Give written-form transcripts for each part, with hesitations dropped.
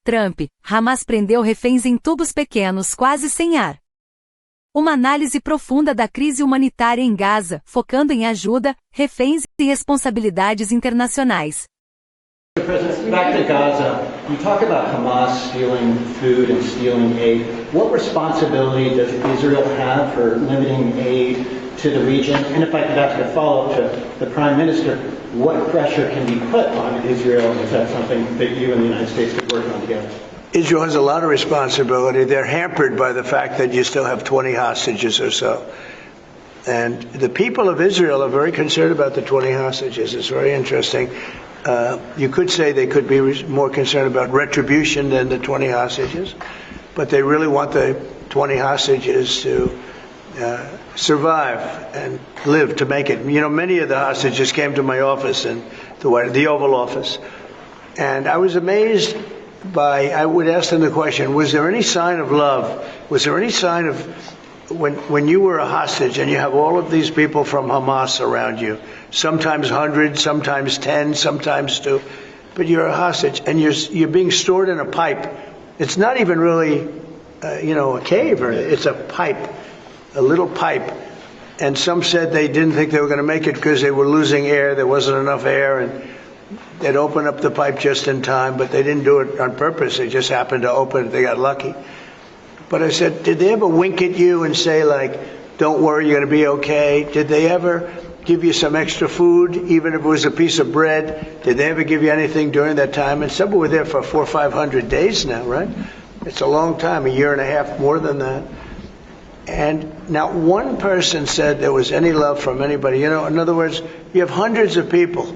Trump, Hamas prendeu reféns em tubos pequenos quase sem ar. Uma análise profunda da crise humanitária em Gaza, focando em ajuda, reféns e responsabilidades internacionais. President, back to Gaza. You talk about Hamas stealing food and stealing aid. What responsibility does Israel have for limiting aid to the region? And if I could ask a follow-up to the Prime Minister, what pressure can be put on Israel? Is that something that you and the United States could work on together? Israel has a lot of responsibility. They're hampered by the fact that you still have 20 hostages or so. And the people of Israel are very concerned about the 20 hostages. It's very interesting. You could say they could be more concerned about retribution than the 20 hostages, but they really want the 20 hostages to survive and live to make it. You know, many of the hostages came to my office in the Oval Office, and I was amazed by, I would ask them the question, was there any sign of love? Was there any sign of, when you were a hostage and you have all of these people from Hamas around you, sometimes 100, sometimes 10, sometimes 2, but you're a hostage and you're being stored in a pipe. It's not even really, a cave, or it's a pipe, a little pipe. And some said they didn't think they were going to make it because they were losing air. There wasn't enough air, and they'd open up the pipe just in time, but they didn't do it on purpose. They just happened to open it. They got lucky. But I said, did they ever wink at you and say, like, don't worry, you're going to be okay? Did they ever give you some extra food, even if it was a piece of bread? Did they ever give you anything during that time? And some were there for 400 or 500 days now, right? It's a long time, a year and a half, more than that. And not one person said there was any love from anybody. You know, in other words, you have hundreds of people,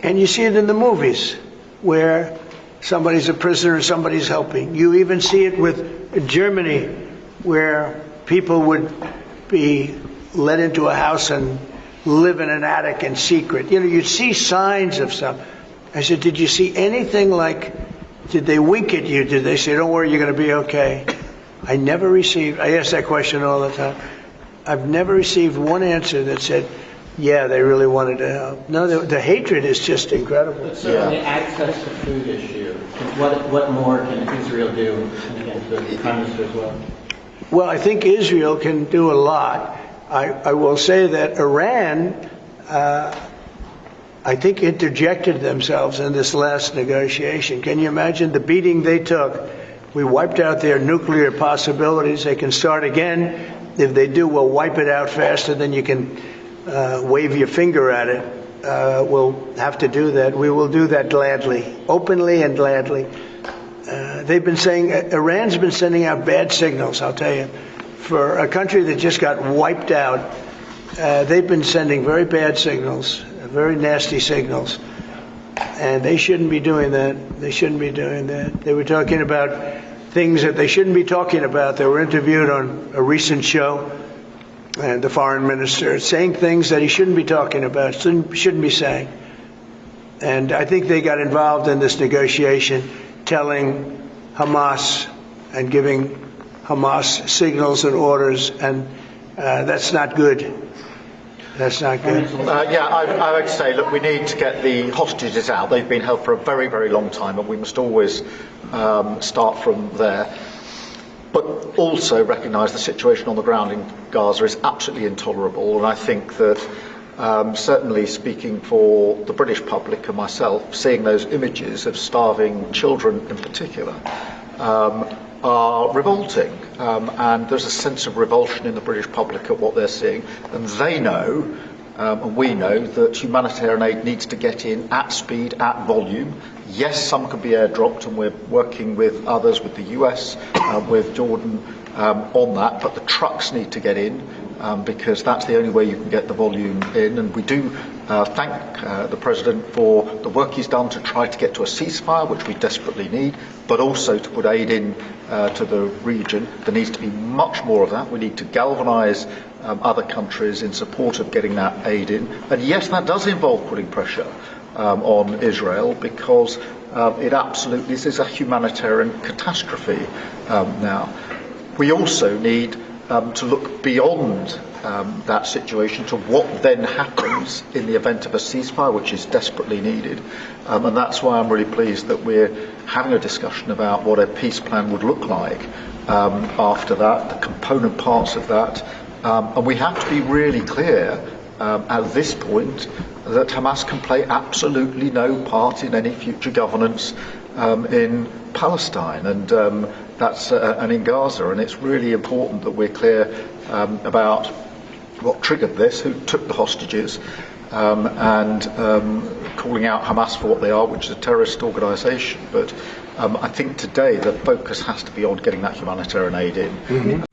and you see it in the movies where somebody's a prisoner and somebody's helping. You even see it with Germany, where people would be let into a house and live in an attic in secret. You know, you'd see signs of stuff. I said, did you see anything like, did they wink at you? Did they say, don't worry, you're going to be okay? I ask that question all the time. I've never received one answer that said, yeah, they really wanted to help. No, the hatred is just incredible. So on the access to food issue, what more can Israel do? And again, the Prime Minister as well. Well, I think Israel can do a lot. I will say that Iran, I think, interjected themselves in this last negotiation. Can you imagine the beating they took? We wiped out their nuclear possibilities. They can start again. If they do, we'll wipe it out faster than you can wave your finger at it. We'll have to do that. We will do that gladly, openly and gladly. They've been saying, Iran's been sending out bad signals, I'll tell you. For a country that just got wiped out, they've been sending very bad signals, very nasty signals. And they shouldn't be doing that. They shouldn't be doing that. They were talking about things that they shouldn't be talking about. They were interviewed on a recent show, and the foreign minister saying things that he shouldn't be talking about, shouldn't be saying. And I think they got involved in this negotiation, telling Hamas and giving Hamas signals and orders, and that's not good. That's not good. I would say, look, we need to get the hostages out. They've been held for a very, very long time, and we must always start from there. But also recognise the situation on the ground in Gaza is absolutely intolerable, and I think that certainly speaking for the British public and myself, seeing those images of starving children in particular are revolting, and there's a sense of revulsion in the British public at what they're seeing, and they know, and we know, that humanitarian aid needs to get in at speed, at volume. Yes, some can be airdropped, and we're working with others, with the US, with Jordan, on that, but the trucks need to get in, because that's the only way you can get the volume in. And we do thank the President for the work he's done to try to get to a ceasefire, which we desperately need, but also to put aid in to the region. There needs to be much more of that. We need to galvanise other countries in support of getting that aid in. And yes, that does involve putting pressure on Israel, because it absolutely is a humanitarian catastrophe now. We also need to look beyond that situation to what then happens in the event of a ceasefire, which is desperately needed. And that's why I'm really pleased that we're having a discussion about what a peace plan would look like after that, the component parts of that. And we have to be really clear at this point that Hamas can play absolutely no part in any future governance in Palestine and and in Gaza. And it's really important that we're clear about what triggered this, who took the hostages, and calling out Hamas for what they are, which is a terrorist organisation. But I think today the focus has to be on getting that humanitarian aid in.